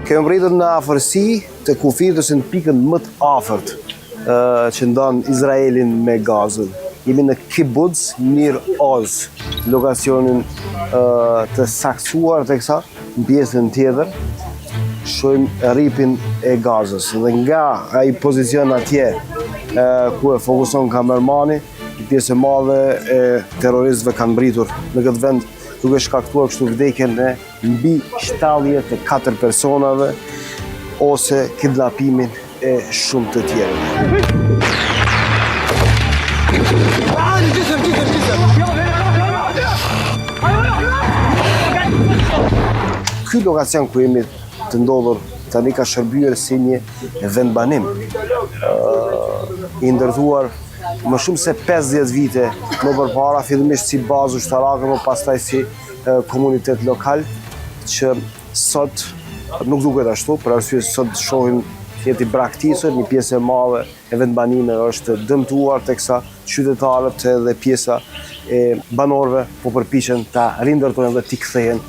Kemi mbërritur në afërsi të kufit ose në pikën më të afërt që ndan Izraelin me Gazën. Jemi në Kibbutz Nir Oz, lokacionin të saktuar teksa në pjesën tjetër shohim rripin e Gazës. Dhe nga ai pozicion atje ku e fokuson kamermani, pjesë e madhe e terroristëve kanë mbritur në këtë vend, duke shkaktuar kështu vdekjen e mbi 74 personave ose kidnapimin e shumë të tjerëve. Ky lokacion ku jemi të ndodhur tani ka shërbyer si një vendbanim i ndërtuar më shumë se 50 vite më përpara, fillimisht si bazë ushtarake, më pastaj si komunitet lokal, që sot nuk duket ashtu, për arsye se sot shohim jeti braktisur, një pjesë e madhe e vendbanimeve është dëmtuar, teksa qytetarët edhe pjesa e banorëve po përpiqen ta rindërtojnë dhe t'i kthehen